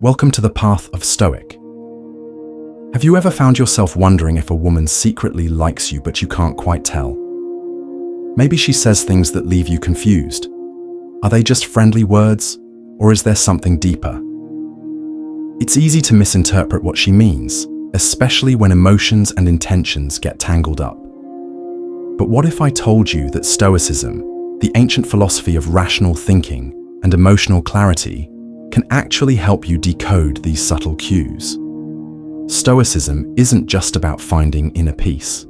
Welcome to the path of Stoic. Have you ever found yourself wondering if a woman secretly likes you but you can't quite tell? Maybe she says things that leave you confused. Are they just friendly words, or is there something deeper? It's easy to misinterpret what she means, especially when emotions and intentions get tangled up. But what if I told you that Stoicism, the ancient philosophy of rational thinking and emotional clarity, can actually help you decode these subtle cues? Stoicism isn't just about finding inner peace.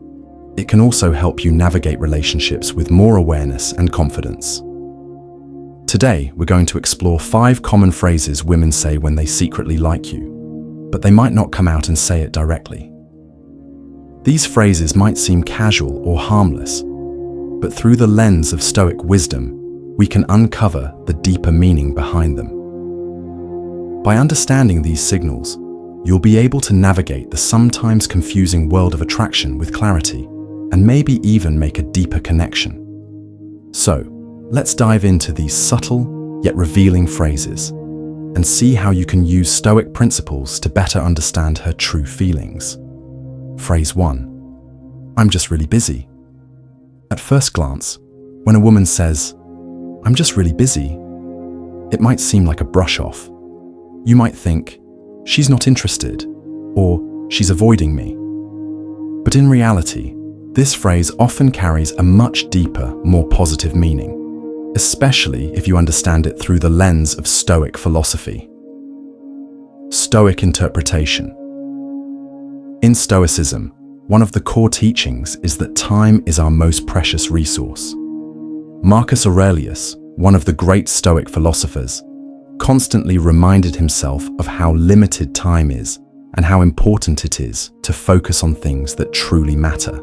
It can also help you navigate relationships with more awareness and confidence. Today, we're going to explore 5 common phrases women say when they secretly like you, but they might not come out and say it directly. These phrases might seem casual or harmless, but through the lens of Stoic wisdom, we can uncover the deeper meaning behind them. By understanding these signals, you'll be able to navigate the sometimes confusing world of attraction with clarity, and maybe even make a deeper connection. So, let's dive into these subtle yet revealing phrases and see how you can use Stoic principles to better understand her true feelings. Phrase 1. I'm just really busy. At first glance, when a woman says, "I'm just really busy," it might seem like a brush-off. You might think, she's not interested, or she's avoiding me. But in reality, this phrase often carries a much deeper, more positive meaning, especially if you understand it through the lens of Stoic philosophy. Stoic interpretation. In Stoicism, one of the core teachings is that time is our most precious resource. Marcus Aurelius, one of the great Stoic philosophers, constantly reminded himself of how limited time is and how important it is to focus on things that truly matter.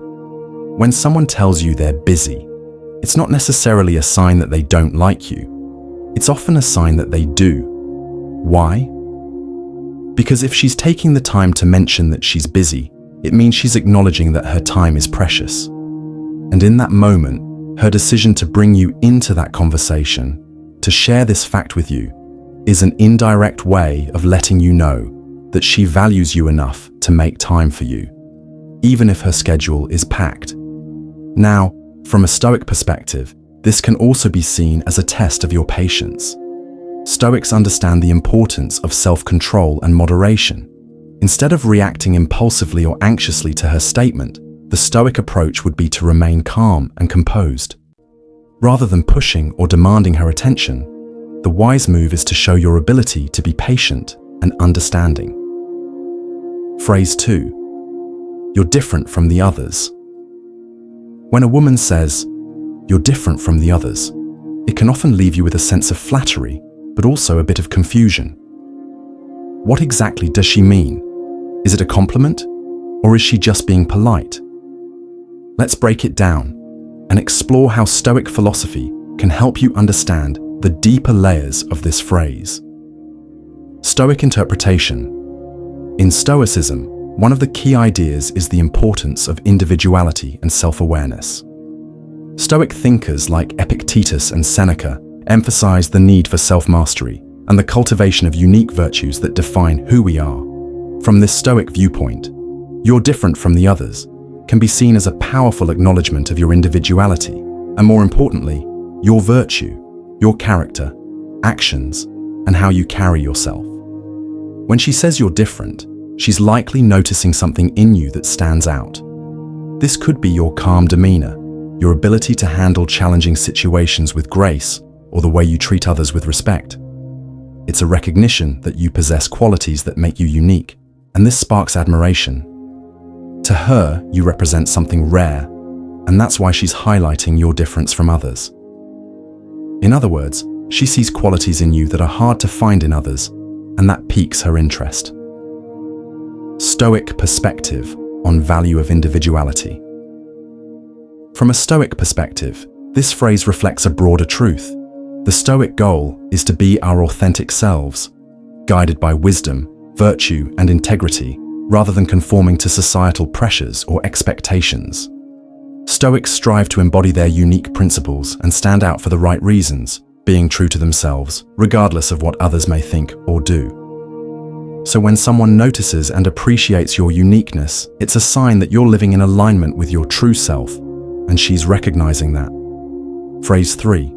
When someone tells you they're busy, it's not necessarily a sign that they don't like you. It's often a sign that they do. Why? Because if she's taking the time to mention that she's busy, it means she's acknowledging that her time is precious. And in that moment, her decision to bring you into that conversation, to share this fact with you, is an indirect way of letting you know that she values you enough to make time for you, even if her schedule is packed. Now, from a Stoic perspective, this can also be seen as a test of your patience. Stoics understand the importance of self-control and moderation. Instead of reacting impulsively or anxiously to her statement, the Stoic approach would be to remain calm and composed. Rather than pushing or demanding her attention, the wise move is to show your ability to be patient and understanding. Phrase 2. You're different from the others. When a woman says, "You're different from the others," it can often leave you with a sense of flattery, but also a bit of confusion. What exactly does she mean? Is it a compliment, or is she just being polite? Let's break it down and explore how Stoic philosophy can help you understand the deeper layers of this phrase. Stoic interpretation. In Stoicism, one of the key ideas is the importance of individuality and self-awareness. Stoic thinkers like Epictetus and Seneca emphasize the need for self-mastery and the cultivation of unique virtues that define who we are. From this Stoic viewpoint, "You're different from the others" can be seen as a powerful acknowledgement of your individuality, and more importantly, your virtue, your character, actions, and how you carry yourself. When she says you're different, she's likely noticing something in you that stands out. This could be your calm demeanor, your ability to handle challenging situations with grace, or the way you treat others with respect. It's a recognition that you possess qualities that make you unique, and this sparks admiration. To her, you represent something rare, and that's why she's highlighting your difference from others. In other words, she sees qualities in you that are hard to find in others, and that piques her interest. Stoic perspective on value of individuality. From a Stoic perspective, this phrase reflects a broader truth. The Stoic goal is to be our authentic selves, guided by wisdom, virtue, and integrity, rather than conforming to societal pressures or expectations. Stoics strive to embody their unique principles and stand out for the right reasons, being true to themselves, regardless of what others may think or do. So when someone notices and appreciates your uniqueness, it's a sign that you're living in alignment with your true self, and she's recognizing that. Phrase 3.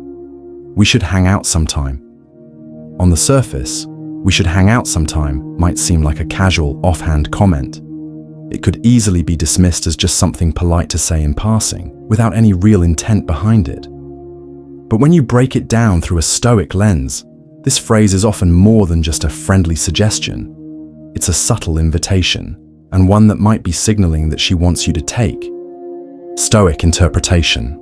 We should hang out sometime. On the surface, we should hang out sometime might seem like a casual, offhand comment. It could easily be dismissed as just something polite to say in passing, without any real intent behind it. But when you break it down through a Stoic lens, this phrase is often more than just a friendly suggestion. It's a subtle invitation, and one that might be signaling that she wants you to take. Stoic interpretation.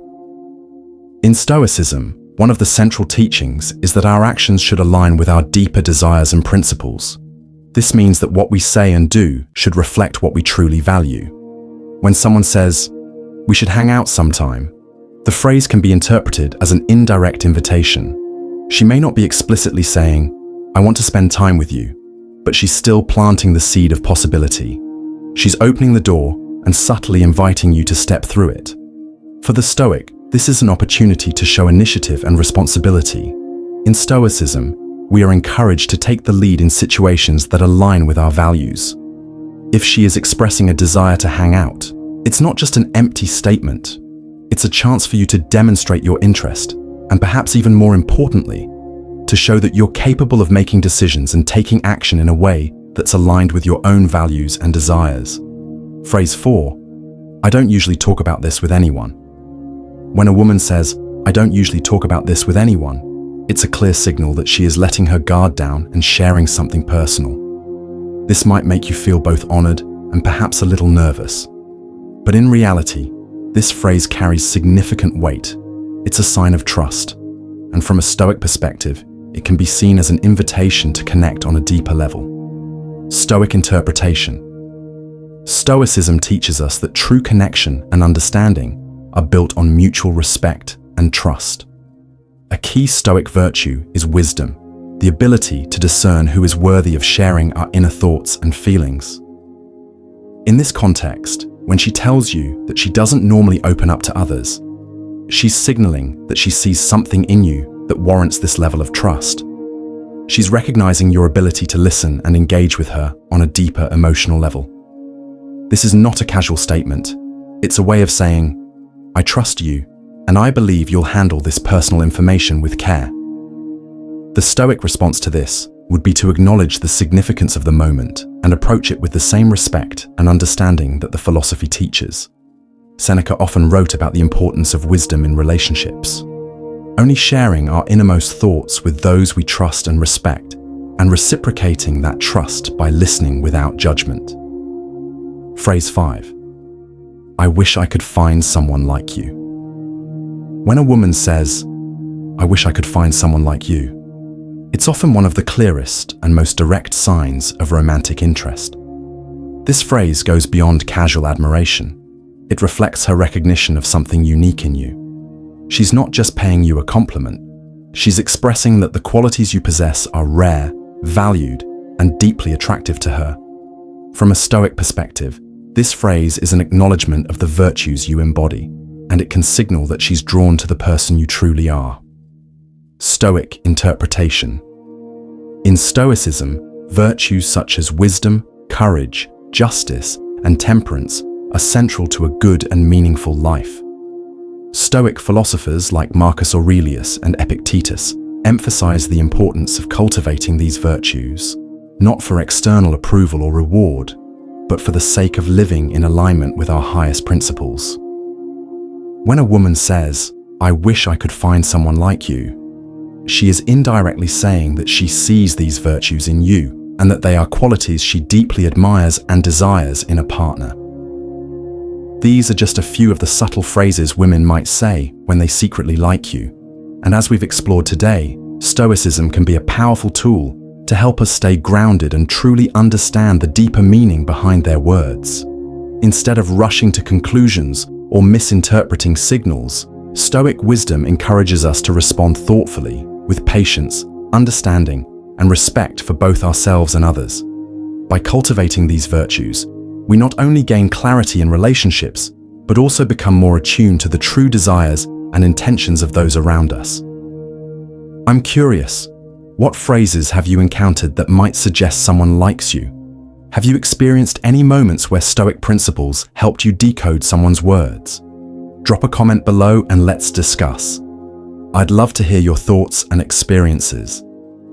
In Stoicism, one of the central teachings is that our actions should align with our deeper desires and principles. This means that what we say and do should reflect what we truly value. When someone says, "We should hang out sometime," the phrase can be interpreted as an indirect invitation. She may not be explicitly saying, "I want to spend time with you," but she's still planting the seed of possibility. She's opening the door and subtly inviting you to step through it. For the Stoic, this is an opportunity to show initiative and responsibility. In Stoicism, we are encouraged to take the lead in situations that align with our values. If she is expressing a desire to hang out, it's not just an empty statement. It's a chance for you to demonstrate your interest, and perhaps even more importantly, to show that you're capable of making decisions and taking action in a way that's aligned with your own values and desires. Phrase 4. I don't usually talk about this with anyone. When a woman says, "I don't usually talk about this with anyone," it's a clear signal that she is letting her guard down and sharing something personal. This might make you feel both honored and perhaps a little nervous. But in reality, this phrase carries significant weight. It's a sign of trust. And from a Stoic perspective, it can be seen as an invitation to connect on a deeper level. Stoic interpretation. Stoicism teaches us that true connection and understanding are built on mutual respect and trust. A key Stoic virtue is wisdom, the ability to discern who is worthy of sharing our inner thoughts and feelings. In this context, when she tells you that she doesn't normally open up to others, she's signaling that she sees something in you that warrants this level of trust. She's recognizing your ability to listen and engage with her on a deeper emotional level. This is not a casual statement. It's a way of saying, "I trust you, and I believe you'll handle this personal information with care." The Stoic response to this would be to acknowledge the significance of the moment and approach it with the same respect and understanding that the philosophy teaches. Seneca often wrote about the importance of wisdom in relationships. Only sharing our innermost thoughts with those we trust and respect, and reciprocating that trust by listening without judgment. Phrase 5. I wish I could find someone like you. When a woman says, "I wish I could find someone like you," it's often one of the clearest and most direct signs of romantic interest. This phrase goes beyond casual admiration. It reflects her recognition of something unique in you. She's not just paying you a compliment. She's expressing that the qualities you possess are rare, valued, and deeply attractive to her. From a Stoic perspective, this phrase is an acknowledgement of the virtues you embody, and it can signal that she's drawn to the person you truly are. Stoic interpretation. In Stoicism, virtues such as wisdom, courage, justice, and temperance are central to a good and meaningful life. Stoic philosophers like Marcus Aurelius and Epictetus emphasize the importance of cultivating these virtues, not for external approval or reward, but for the sake of living in alignment with our highest principles. When a woman says, "I wish I could find someone like you," she is indirectly saying that she sees these virtues in you and that they are qualities she deeply admires and desires in a partner. These are just a few of the subtle phrases women might say when they secretly like you. And as we've explored today, Stoicism can be a powerful tool to help us stay grounded and truly understand the deeper meaning behind their words. Instead of rushing to conclusions or misinterpreting signals, Stoic wisdom encourages us to respond thoughtfully, with patience, understanding, and respect for both ourselves and others. By cultivating these virtues, we not only gain clarity in relationships, but also become more attuned to the true desires and intentions of those around us. I'm curious, What phrases have you encountered that might suggest someone likes you? Have you experienced any moments where Stoic principles helped you decode someone's words? Drop a comment below and let's discuss. I'd love to hear your thoughts and experiences.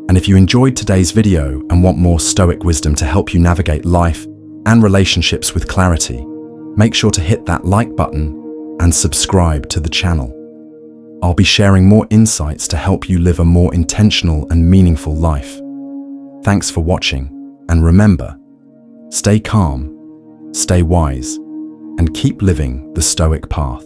And if you enjoyed today's video and want more Stoic wisdom to help you navigate life and relationships with clarity, make sure to hit that like button and subscribe to the channel. I'll be sharing more insights to help you live a more intentional and meaningful life. Thanks for watching, and remember, stay calm, stay wise, and keep living the Stoic path.